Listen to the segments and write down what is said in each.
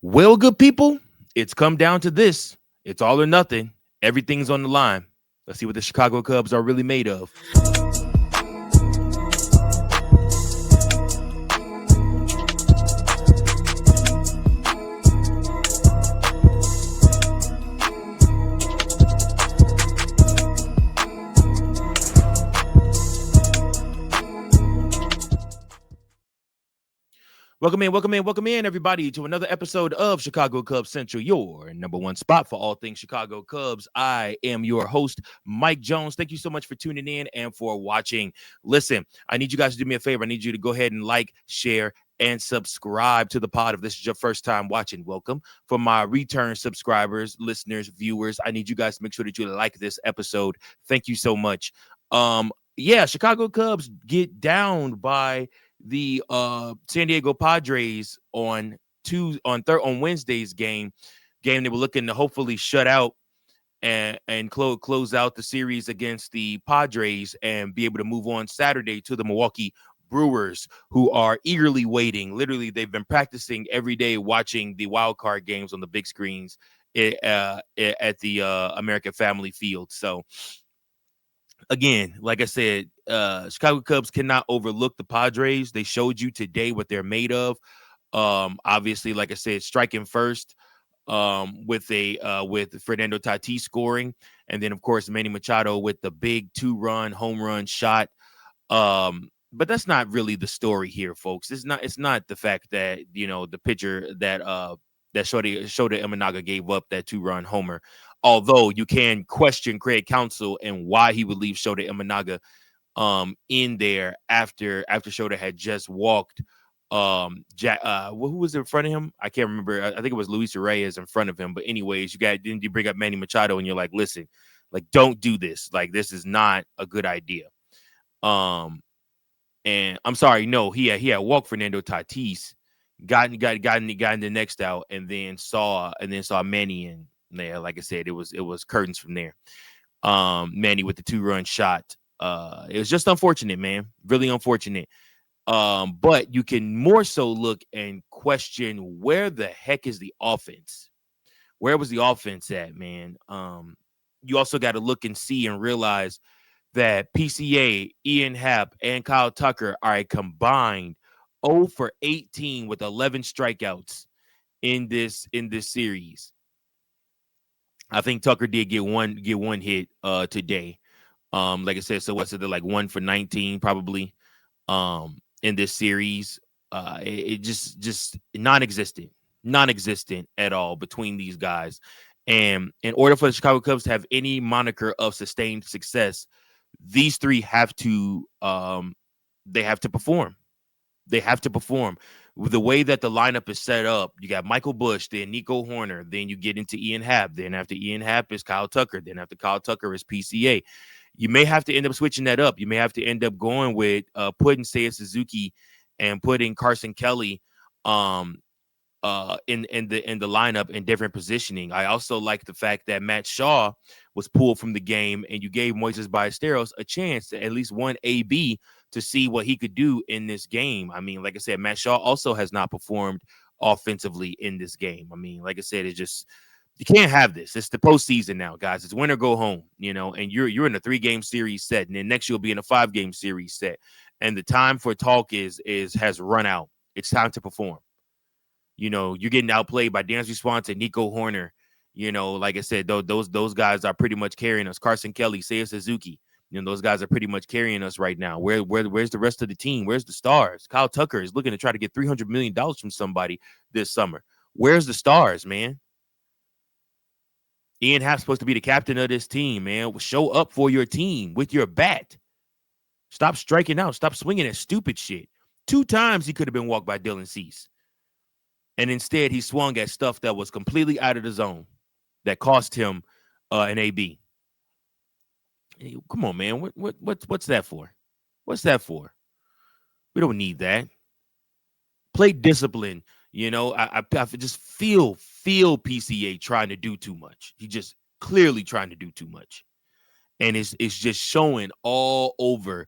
Well, good people, it's come down to this. It's all or nothing. Everything's on the line. Let's see what the Chicago Cubs are really made of. Welcome in, everybody, to another episode of Chicago Cubs Central, your number one spot for all things Chicago Cubs. I am your host, Mike Jones. Thank you so much for tuning in and for watching. Listen, I need you guys to do me a favor. I need you to go ahead and like, share, and subscribe to the pod. If this is your first time watching, welcome. For my return subscribers, listeners, viewers, I need you guys to make sure that you like this episode. Thank you so much. Chicago Cubs get downed by the San Diego Padres on Wednesday's game they were looking to hopefully shut out and close out the series against the Padres and be able to move on Saturday to the Milwaukee Brewers, who are eagerly waiting. Literally, they've been practicing every day, watching the wild card games on the big screens at the American Family Field. So again, like I said, Chicago Cubs cannot overlook the Padres. They showed you today what they're made of. Obviously, like I said, striking first with Fernando Tatis scoring, and then of course Manny Machado with the big 2-run home run shot. But that's not really the story here, folks. It's not the fact that the pitcher that Shota Imanaga gave up that 2-run homer. Although you can question Craig Counsell and why he would leave Shota Imanaga in there after Shota had just walked who was in front of him? I can't remember. I think it was Luis Reyes in front of him. But anyways, you bring up Manny Machado and you're like, listen, like, don't do this. Like, this is not a good idea. And I'm sorry, no, he had walked Fernando Tatis, got in the next out, and then saw Manny, and there, like I said, it was curtains from there. Manny with the 2-run shot. It was just unfortunate, man. Really unfortunate. But you can more so look and question, where the heck is the offense? Where was the offense at, man? You also got to look and see and realize that PCA, Ian Happ, and Kyle Tucker are a combined 0 for 18 with 11 strikeouts in this series. I think Tucker did get one hit today. Like I said, so what's it, like 1 for 19 probably in this series. It just non-existent at all between these guys. And in order for the Chicago Cubs to have any moniker of sustained success, these three have to perform. They have to perform. With the way that the lineup is set up, you got Michael Busch, then Nico Horner, then you get into Ian Happ, then after Ian Happ is Kyle Tucker, then after Kyle Tucker is PCA. You may have to end up switching that up. You may have to end up going with putting Seiya Suzuki and putting Carson Kelly in the lineup in different positioning. I also like the fact that Matt Shaw was pulled from the game, and you gave Moises Ballesteros a chance to at least one AB to see what he could do in this game. I mean, like I said, Matt Shaw also has not performed offensively in this game. I mean, like I said, it's just, you can't have this. It's the postseason now, guys. It's win or go home, and you're in a 3-game series set, and then next you'll be in a 5-game series set. And the time for talk has run out. It's time to perform. You're getting outplayed by Dansby Swanson, Nico Horner. Like I said, those guys are pretty much carrying us. Carson Kelly, Seiya Suzuki. Those guys are pretty much carrying us right now. Where's the rest of the team? Where's the stars? Kyle Tucker is looking to try to get $300 million from somebody this summer. Where's the stars, man? Ian Happ's supposed to be the captain of this team, man. Show up for your team with your bat. Stop striking out. Stop swinging at stupid shit. 2 times he could have been walked by Dylan Cease. And instead, he swung at stuff that was completely out of the zone that cost him an AB. Hey, come on, man. What's that for? What's that for? We don't need that. Play discipline. I just feel PCA trying to do too much. He just clearly trying to do too much. And it's just showing all over,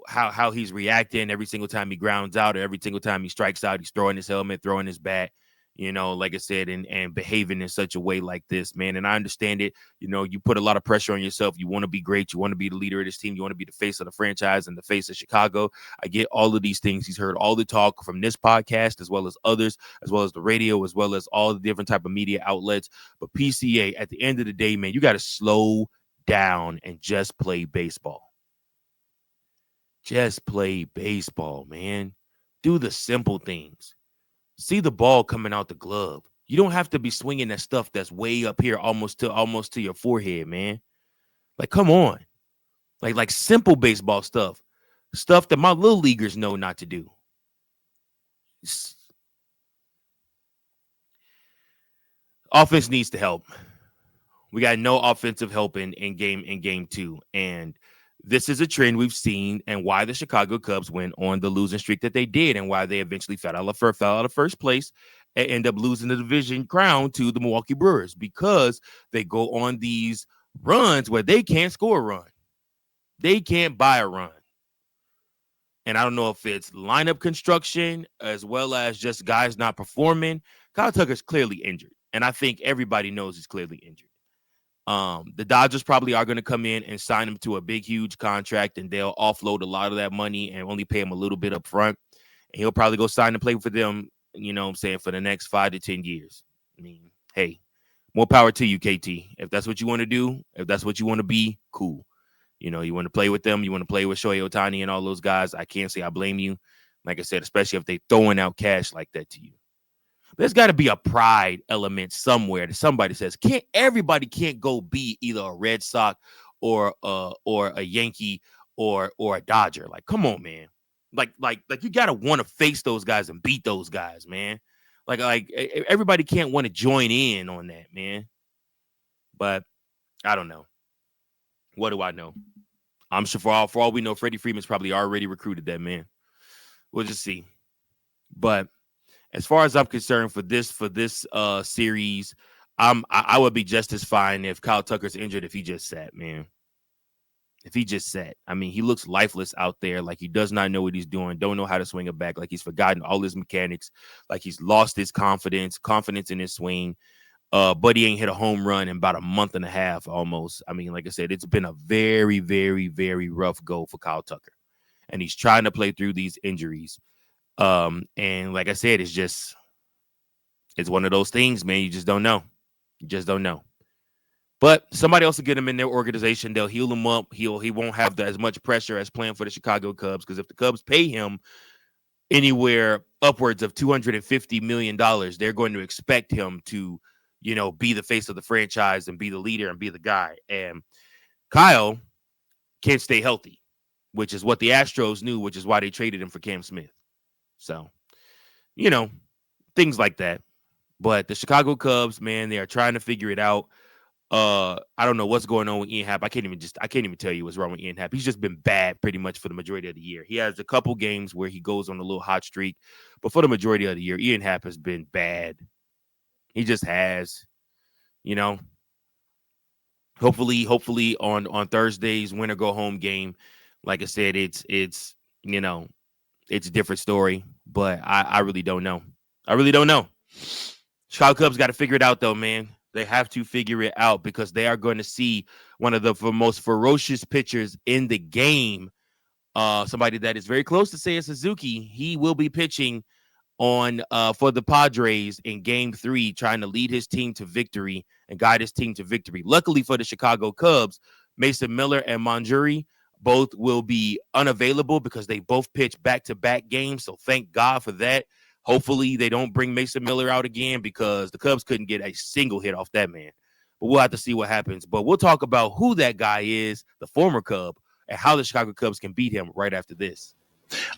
how he's reacting every single time he grounds out, or every single time he strikes out. He's throwing his helmet, throwing his bat. like I said, and behaving in such a way like this, man. And I understand it. You put a lot of pressure on yourself. You want to be great. You want to be the leader of this team. You want to be the face of the franchise and the face of Chicago. I get all of these things. He's heard all the talk from this podcast, as well as others, as well as the radio, as well as all the different type of media outlets. But PCA, at the end of the day, man, you got to slow down and just play baseball. Just play baseball, man. Do the simple things. See the ball coming out the glove. You don't have to be swinging that stuff that's way up here, almost to your forehead, man. Like, come on. Like simple baseball stuff that my little leaguers know not to do. Offense needs to help. We got no offensive help in game 2, and this is a trend we've seen, and why the Chicago Cubs went on the losing streak that they did, and why they eventually fell out of first place and end up losing the division crown to the Milwaukee Brewers, because they go on these runs where they can't score a run. They can't buy a run. And I don't know if it's lineup construction as well as just guys not performing. Kyle Tucker's clearly injured, and I think everybody knows he's clearly injured. The Dodgers probably are going to come in and sign him to a big, huge contract, and they'll offload a lot of that money and only pay him a little bit up front. And he'll probably go sign and play for them, for the next 5 to 10 years. I mean, hey, more power to you, KT. If that's what you want to do, if that's what you want to be, cool. You want to play with them. You want to play with Shohei Ohtani and all those guys. I can't say I blame you. Like I said, especially if they throwing out cash like that to you. There's got to be a pride element somewhere that somebody says, everybody can't go be either a Red Sox or a Yankee or a Dodger. Like, come on, man. Like you got to want to face those guys and beat those guys, man. Like everybody can't want to join in on that, man. But I don't know. What do I know? I'm sure for all we know, Freddie Freeman's probably already recruited that man. We'll just see. But as far as I'm concerned, for this series, I would be just as fine if Kyle Tucker's injured if he just sat, man. If he just sat. I mean, he looks lifeless out there, like he does not know what he's doing, don't know how to swing it back, like he's forgotten all his mechanics, like he's lost his confidence in his swing. But he ain't hit a home run in about a month and a half almost. I mean, like I said, it's been a very, very, very rough go for Kyle Tucker. And he's trying to play through these injuries. And like I said, it's one of those things, man. You just don't know. You just don't know. But somebody else will get him in their organization. They'll heal him up. He won't have as much pressure as playing for the Chicago Cubs, because if the Cubs pay him anywhere upwards of $250 million, they're going to expect him to, be the face of the franchise and be the leader and be the guy. And Kyle can't stay healthy, which is what the Astros knew, which is why they traded him for Cam Smith. So, things like that. But the Chicago Cubs, man, they are trying to figure it out. I don't know what's going on with Ian Happ. I can't even tell you what's wrong with Ian Happ. He's just been bad pretty much for the majority of the year. He has a couple games where he goes on a little hot streak, but for the majority of the year, Ian Happ has been bad. He just has, Hopefully on Thursday's win or go home game, like I said, it's a different story. But I really don't know. I really don't know. Chicago Cubs got to figure it out, though, man. They have to figure it out, because they are going to see one of the most ferocious pitchers in the game. Somebody that is very close to Seiya Suzuki. He will be pitching on for the Padres in Game 3, trying to lead his team to victory and guide his team to victory. Luckily for the Chicago Cubs, Mason Miller and Manjuri both will be unavailable because they both pitch back-to-back games. So thank God for that. Hopefully they don't bring Mason Miller out again, because the Cubs couldn't get a single hit off that man. But we'll have to see what happens. But we'll talk about who that guy is, the former Cub, and how the Chicago Cubs can beat him right after this.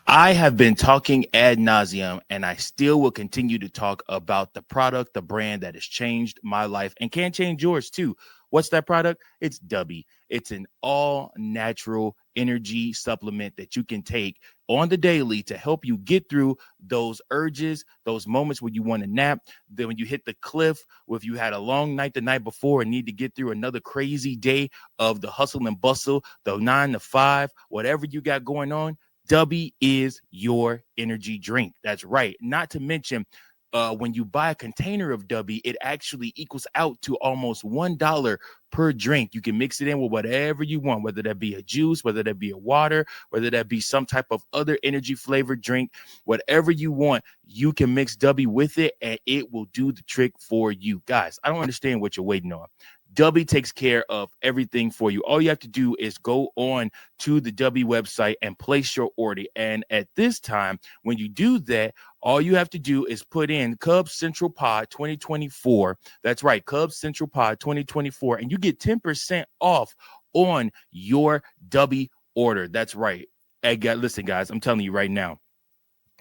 I have been talking ad nauseum, and I still will continue to talk about the product, the brand that has changed my life and can change yours too. What's that product? It's Dubby. It's an all-natural energy supplement that you can take on the daily to help you get through those urges, those moments when you want to nap, then when you hit the cliff, or if you had a long night the night before and need to get through another crazy day of the hustle and bustle, the 9 to 5, whatever you got going on. Dubby is your energy drink. That's right. Not to mention, when you buy a container of W, it actually equals out to almost $1 per drink. You can mix it in with whatever you want, whether that be a juice, whether that be a water, whether that be some type of other energy flavored drink, whatever you want, you can mix W with it and it will do the trick for you. Guys, I don't understand what you're waiting on. W takes care of everything for you. All you have to do is go on to the W website and place your order. And at this time, when you do that, all you have to do is put in Cubs Central Pod 2024. That's right, Cubs Central Pod 2024. And you get 10% off on your W order. That's right. Listen, guys, I'm telling you right now,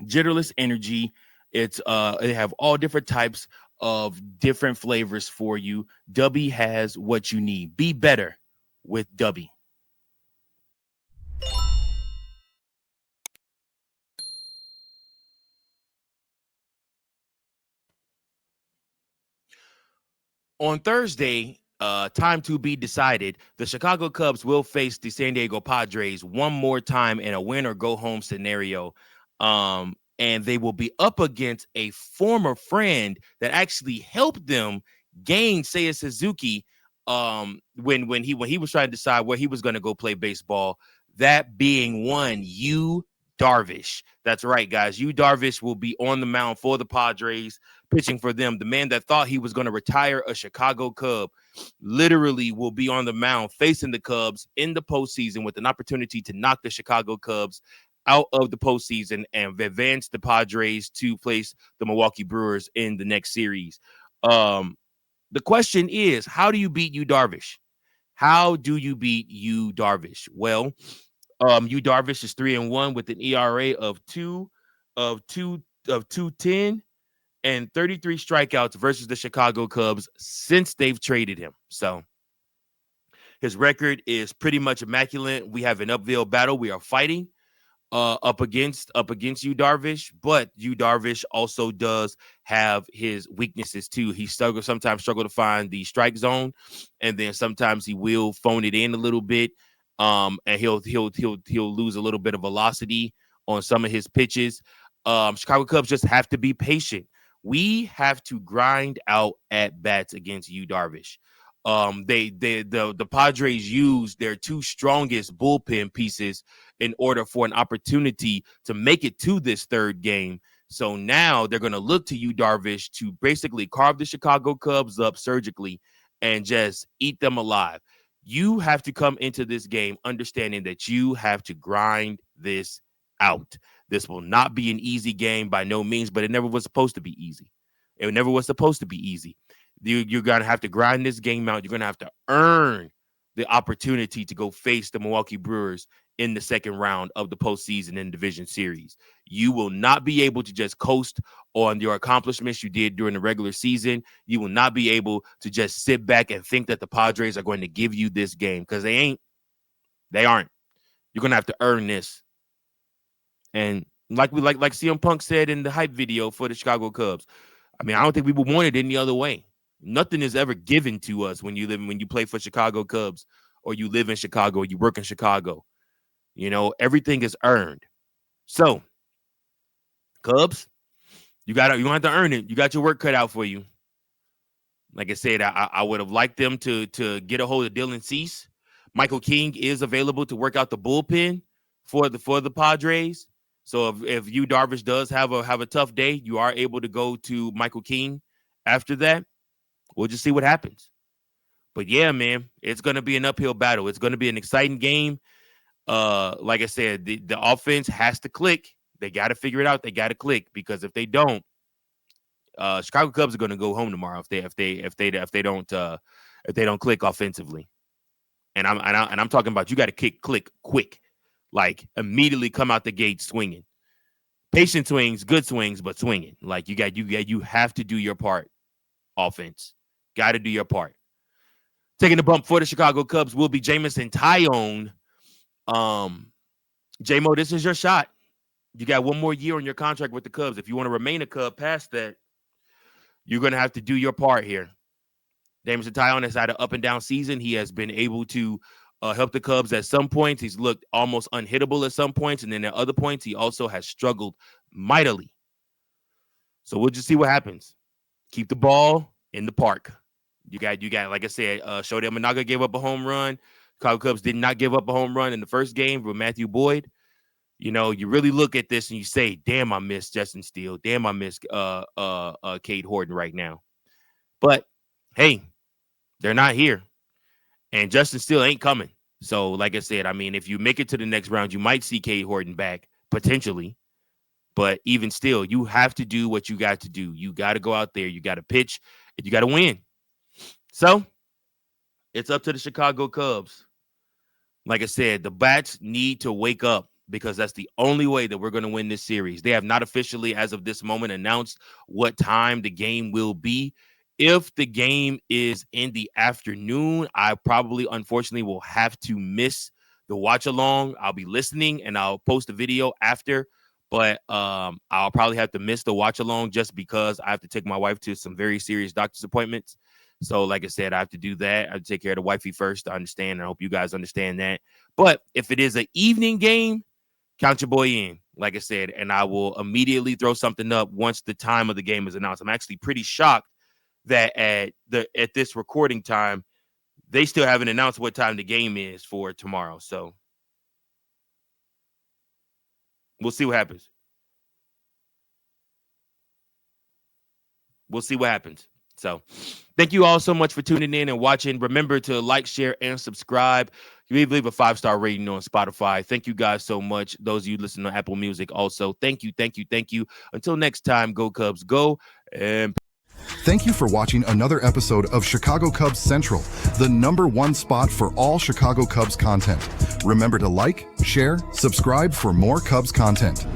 Jitterless Energy. They have all different types of different flavors for you. W has what you need. Be better with W. On Thursday, time to be decided, the Chicago Cubs will face the San Diego Padres one more time in a win or go home scenario. And they will be up against a former friend that actually helped them gain Seiya Suzuki when he was trying to decide where he was going to go play baseball. That being one, Yu Darvish. That's right, guys. Yu Darvish will be on the mound for the Padres, pitching for them. The man that thought he was going to retire a Chicago Cub literally will be on the mound facing the Cubs in the postseason with an opportunity to knock the Chicago Cubs out of the postseason and advance the Padres to place the Milwaukee Brewers in the next series. The question is, how do you beat Yu Darvish? How do you beat Yu Darvish? Well, Yu Darvish is 3-1 with an ERA of 2.10 and 33 strikeouts versus the Chicago Cubs since they've traded him. So his record is pretty much immaculate. We have an uphill battle we are fighting up against Yu Darvish, but Yu Darvish also does have his weaknesses too. He sometimes struggle to find the strike zone, and then sometimes he will phone it in a little bit. And he'll lose a little bit of velocity on some of his pitches. Chicago Cubs just have to be patient. We have to grind out at bats against Yu Darvish. The Padres used their two strongest bullpen pieces in order for an opportunity to make it to this third game. So now they're going to look to Yu Darvish to basically carve the Chicago Cubs up surgically and just eat them alive. You have to come into this game understanding that you have to grind this out. This will not be an easy game by no means, but it never was supposed to be easy. It never was supposed to be easy. You're going to have to grind this game out. You're going to have to earn the opportunity to go face the Milwaukee Brewers in the second round of the postseason and division series. You will not be able to just coast on your accomplishments you did during the regular season. You will not be able to just sit back and think that the Padres are going to give you this game, because they ain't. They aren't. You're going to have to earn this. And like CM Punk said in the hype video for the Chicago Cubs, I mean, I don't think we would want it any other way. Nothing is ever given to us when you play for Chicago Cubs, or you live in Chicago, or you work in Chicago. You know, everything is earned. So, Cubs, you don't have to earn it. You got your work cut out for you. Like I said, I would have liked them to get a hold of Dylan Cease. Michael King is available to work out the bullpen for the Padres. So if Yu Darvish does have a tough day, you are able to go to Michael King after that. We'll just see what happens. But yeah, man, it's going to be an uphill battle. It's going to be an exciting game. Like I said, the offense has to click. They got to figure it out. They got to click, because if they don't, Chicago Cubs are going to go home tomorrow if they don't click offensively. And I'm talking about, you got to click quick, like immediately come out the gate swinging. Patient swings, good swings, but swinging. Like you have to do your part. Offense, got to do your part. Taking the bump for the Chicago Cubs will be Jameson Taillon. J-Mo, this is your shot. You got one more year on your contract with the Cubs. If you want to remain a Cub past that, you're going to have to do your part here. Jameson Taillon has had an up and down season. He has been able to help the Cubs at some points. He's looked almost unhittable at some points, and then at other points, he also has struggled mightily. So we'll just see what happens. Keep the ball in the park. You got, like I said, Shohei Managa gave up a home run. Chicago Cubs did not give up a home run in the first game with Matthew Boyd. You know, you really look at this and you say, damn, I miss Justin Steele. Damn, I miss Cade Horton right now. But hey, they're not here. And Justin Steele ain't coming. So, like I said, I mean, if you make it to the next round, you might see Cade Horton back, potentially. But even still, you have to do what you got to do. You got to go out there. You got to pitch. And you got to win. So, it's up to the Chicago Cubs. Like I said, the bats need to wake up because that's the only way that we're going to win this series. They have not officially, as of this moment, announced what time the game will be. If the game is in the afternoon, I probably, unfortunately, will have to miss the watch along. I'll be listening and I'll post a video after, but I'll probably have to miss the watch along just because I have to take my wife to some very serious doctor's appointments. So, like I said, I have to do that. I have to take care of the wifey first. I understand. I hope you guys understand that. But if it is an evening game, count your boy in, like I said, and I will immediately throw something up once the time of the game is announced. I'm actually pretty shocked that at this recording time, they still haven't announced what time the game is for tomorrow. So we'll see what happens. We'll see what happens. So thank you all so much for tuning in and watching. Remember to like, share, and subscribe. You leave a 5-star rating on Spotify. Thank you guys so much. Those of you listening on Apple Music also. Thank you. Until next time, go Cubs, go. And thank you for watching another episode of Chicago Cubs Central, the #1 spot for all Chicago Cubs content. Remember to like, share, subscribe for more Cubs content.